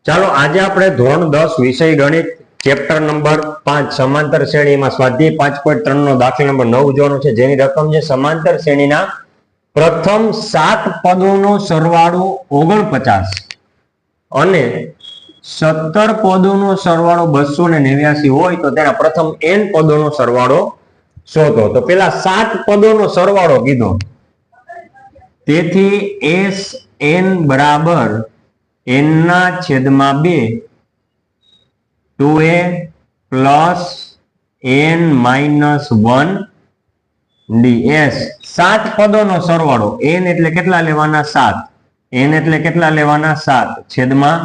ચાલો આજે આપણે ધોરણ 10 વિષય ગણિત ચેપ્ટર નંબર 5 સમાંતર શ્રેણીમાં સ્વાધ્યાય 5.3 નો દાખલા નંબર 9 જોવાનો છે, જેની રકમ છે સમાંતર શ્રેણીના પ્રથમ 7 પદોનો સરવાળો 49 અને 17 પદોનો સરવાળો 289 હોય તો તેના પ્રથમ n પદોનો સરવાળો શોધો। તો પેલા 7 પદોનો સરવાળો કીધો, તેથી Sn બરાબર n ના છેદમાં 2 2a plus n minus 1 ds 7 પદોનો સરવાળો। n એટલે કેટલા લેવાના? 7। n એટલે કેટલા લેવાના? 7 છેદમાં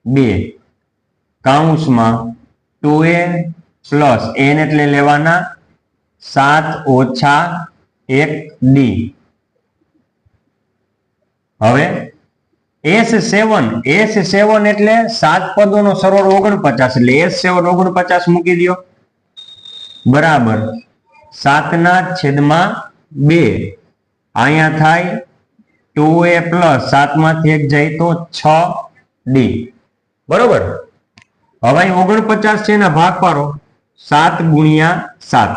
2 કૌંસમાં 2a પ્લસ n એટલે લેવાના 7 ઓછા 1d। હવે S7 એટલે 7 પદોનો સરવાળો 49, એટલે S7 49 મૂકી દો બરાબર 7 ના છેદમાં 2 અહીંયા થાય 2a પ્લસ 7 માંથી 1 જાય તો 6d બરોબર। હવે 49 છે એના ભાગ પાડો 7 ગુણ્યા 7।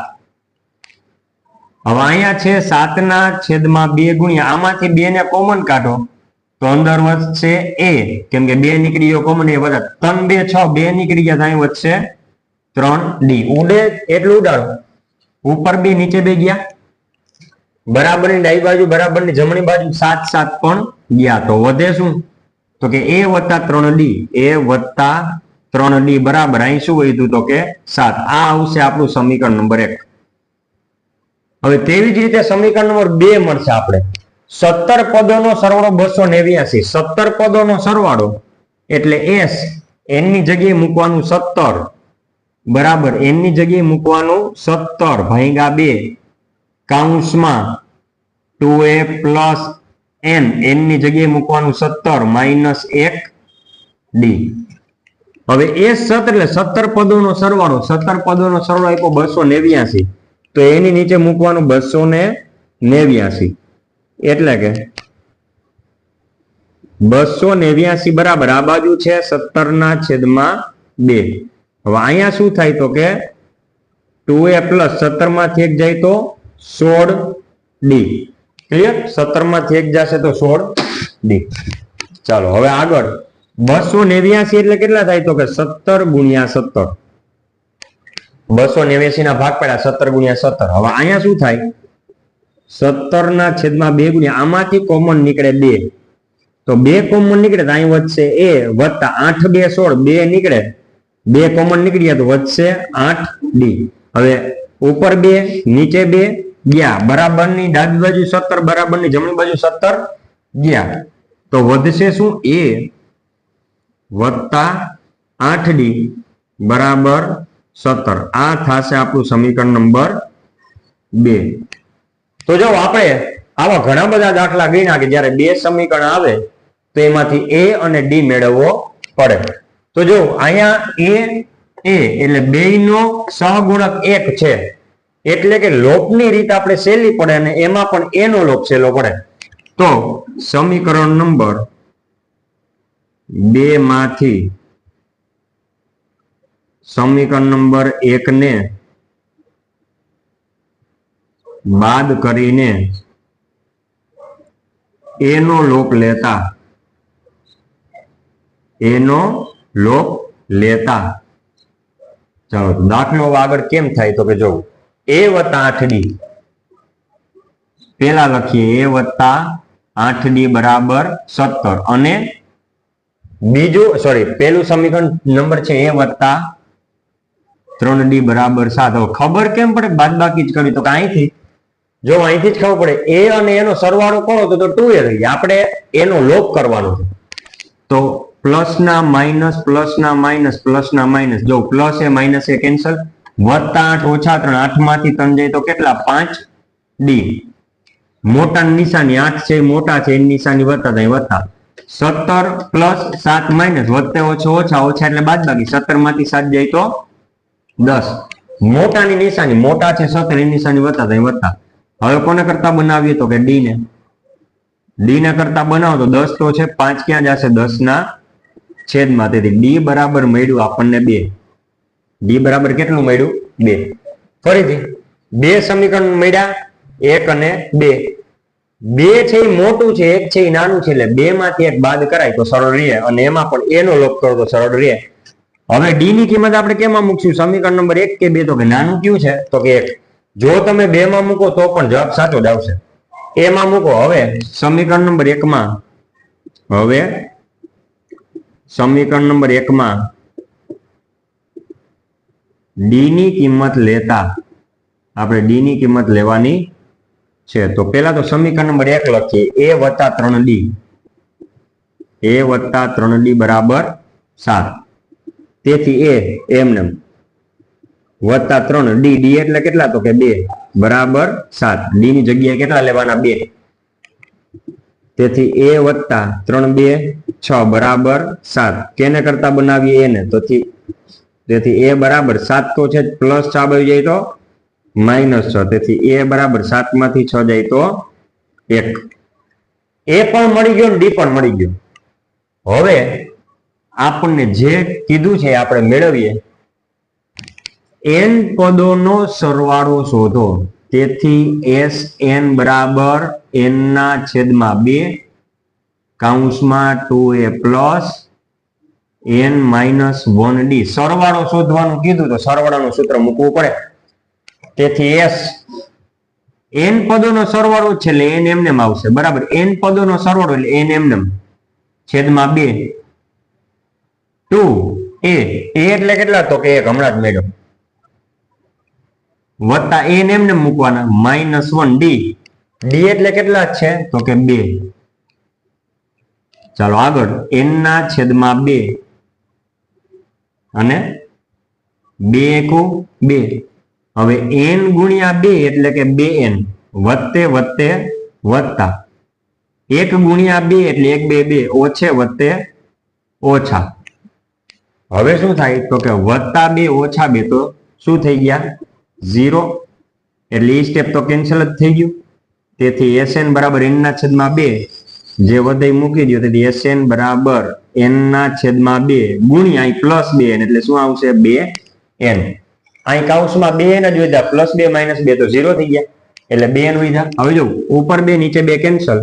હવે અહીંયા છે 7 ના છેદમાં 2 ગુણ્યા આમાંથી 2 ને કોમન કાઢો તો અંદર વધશે a, કેમ કે 2 નીકળી ગયો કોમન, એ વધે 3 2 6 2 નીકળી ગયા તો અહીં વધશે 3d। ઉડે એટલું ઉડાડો, ઉપર 2 નીચે 2 ગયા, બરાબરની ડાબી બાજુ બરાબરની જમણી બાજુ 7 7 પણ ગયા, તો વધે શું? તો કે a વત્તા 3d, a વત્તા 3d બરાબર અહીં શું વધ્યું? તો કે 7। આ આવશે આપણું સમીકરણ નંબર 1। હવે તેવી જ રીતે સમીકરણ નંબર 2 મળશે આપણે 17 પદોનો સરવાળો 289। 17 પદોનો સરવાળો એટલે s n ની જગ્યાએ મૂકવાનું 17 બરાબર n ની જગ્યાએ મૂકવાનું 17 ભાગ્યા 2 કૌંસમાં 2a પ્લસ n ની જગ્યાએ મૂકવાનું 17 માઇનસ 1d। હવે s 17 એટલે 17 પદોનો સરવાળો, 17 પદોનો સરવાળો આપ્યો 289, તો એની નીચે મૂકવાનું 289, એટલે કે 289 બરાબર આ બાજુ છે 17 ના છેદમાં 2। હવે અહીંયા શું થાય? તો કે 2a પ્લસ 17 માંથી 1 જાય તો 16d, ક્લિયર? 17 માંથી 1 જશે તો 16d। ચાલો હવે આગળ 289 એટલે કેટલા થાય? તો કે 17 ગુણ્યા 17, 289 ના ભાગ પડ્યા 17 ગુણ્યા 17। હવે અહીંયા શું થાય? 17 ના છેદમાં 2 ગુણ્યા આમાંથી કોમન નીકળે 2, તો 2 કોમન નીકળે તો અહીં વધશે a વત્તા 8 2 16, 2 નીકળે 2 કોમન નીકળ્યા તો વધશે 8d। હવે ઉપર 2 નીચે 2 ગયા, બરાબરની ડાબી બાજુ 17 બરાબરની જમણી બાજુ 17 ગયા, તો વધશે શું? a વત્તા 8d બરાબર 17। આ થશે આપણું સમીકરણ નંબર 2। તો જો આપણે આવા ઘણા બધા દાખલા ગણ્યા કે જ્યારે 2 સમીકરણ આવે તો એમાંથી a અને d મેળવવો પડે। તો જો અહીંયા a એટલે બેયનો સહગુણક 1 છે, એટલે કે લોપની રીત આપણે સહેલી પડે અને એમાં પણ a નો લોપ સહેલો પડે। તો સમીકરણ નંબર 2 માંથી સમીકરણ નંબર 1 ને બાદ કરીને a નો લોપ લેતા ચાલો દાખલો આગળ કેમ થાય? તો કે જો a વત્તા 8d પેલા લખીએ a વત્તા 8d બરાબર 17 અને બીજું પેલું સમીકરણ નંબર છે a વત્તા 3d બરાબર 7। હવે ખબર કેમ પડે? બાદબાકી જ કરવી, તો કે અહીંથી જો અહીંથી જ ખબર પડે a અને a નો સરવાળો કોણ હતો? તો 2a રહી, આપણે a નો લોપ કરવાનો છે, તો પ્લસ ના માઇનસ પ્લસ ના માઇનસ પ્લસ ના માઇનસ, જો પ્લસ એ માઇનસ એ કેન્સલ, વત્તા 8 ઓછા 3, 8 માંથી 3 જાય તો કેટલા? 5d। મોટાની નિશાની 8 છે મોટા છે એની નિશાની વત્તા થાય વત્તા 17 પ્લસ 7 માઇનસ વત્તે ઓછો ઓછા ઓછા એટલે બાદબાકી, 17 માંથી 7 જાય તો 10, મોટાની નિશાની મોટા છે 17 એની નિશાની વત્તા થાય વત્તા। હવે કોને કરતા બનાવીએ? તો કે d ને કરતા બનાવો તો 10 તો છે, 5 ક્યાં જશે? 10 ના છેદમાં, તેથી ડી બરાબર મળ્યું આપણને 2. ડી બરાબર કેટલું મળ્યું? 2. ફરીથી બે સમીકરણ મળ્યા, 1 અને 2. 2 છે એ મોટું છે, 1 છે એ નાનું છે, એટલે 2 માંથી 1 બાદ કરાય તો સરળ રહે, અને એમાં પણ a નો લોપ કરો તો સરળ રહે. હવે ડી ની કિંમત આપણે કેમાં મૂકશું? સમીકરણ નંબર 1 કે 2? તો કે નાનું કયું છે? તો કે 1. જો તમે 2 માં મૂકો તો પણ જવાબ સાચો જ આવશે. a માં મૂકો. હવે સમીકરણ નંબર 1 માં, હવે સમીકરણ નંબર 1 માં ડી ની કિંમત લેતા આપણે ડી ની કિંમત લેવાની છે. તો પેલા તો સમીકરણ નંબર 1 લખીએ, a + 3d, a + 3d બરાબર 7. તેથી a એમને +3 d, d એટલે કેટલા? તો કે 2 બરાબર 7. d ની જગ્યાએ કેટલા લેવાના? 2. તેથી a + 3 2 6 બરાબર 7. કેને કરતા બનાવીએ? a ને. તેથી a બરાબર 7 તો છે, પ્લસ 6 આવી જાય તો -6. તેથી a બરાબર 7 માંથી 6 જાય તો 1. a પણ મળી ગયો ને d પણ મળી ગયો. હવે આપણને જે કીધું છે આપણે મેળવીએ. n પદોનો સરવાળો શોધો. તેથી Sn બરાબર n ના છેદમાં 2 કૌંસમાં 2a plus n minus 1d. સરવાળો શોધવાનું કીધું તો સરવાળાનું સૂત્ર મૂકવું પડે. તેથી s n પદોનો સરવાળો છે એટલે n એમને આવશે, બરાબર. n પદોનો સરવાળો એટલે n એમને છેદમાં 2 2a, a એટલે કેટલા? તો કે 1 હમણાં જ મેળવ્યો, વત્તા n એમને મૂકવાના, -1d, d એટલે કેટલા છે? તો કે 2. ચાલો આગળ, n ના છેદમાં 2 અને 2 × 2. હવે n ગુણ્યા 2 એટલે કે 2n, વત્તે વત્તે વત્તા 1 ગુણ્યા 2 એટલે 1 2 2, ઓછે વત્તે ઓછા. હવે શું થાય? તો કે +2 - 2 તો શું થઈ ગયા? 0. એટલે એ સ્ટેપ તો કેન્સલ જ થઈ ગયું. તેથી Sn બરાબર n ના છેદમાં 2, જે વધે મૂકી દો. તેથી Sn બરાબર n ના છેદમાં 2 ગુણ્યા અહીં +2n, એટલે શું આવશે? 2n. અહીં કૌંસમાં 2n જ વધ્યા, +2 - 2 તો 0 થઈ ગયા, એટલે 2n વધ્યા. હવે જો ઉપર 2 નીચે 2 કેન્સલ.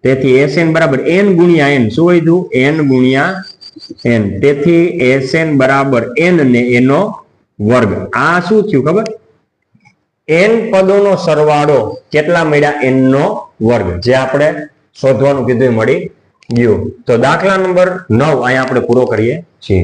તેથી Sn બરાબર n ગુણ્યા n. શું વધ્યું? n ગુણ્યા n. તેથી Sn બરાબર n ને એનો વર્ગ. આ શું થયું ખબર? n પદોનો સરવાળો કેટલા મળ્યા? n નો વર્ગ. જે આપણે શોધવાનું કીધું એ મળી ગયું. તો દાખલા નંબર 9 અહીંયા આપણે પૂરો કરીએ છીએ.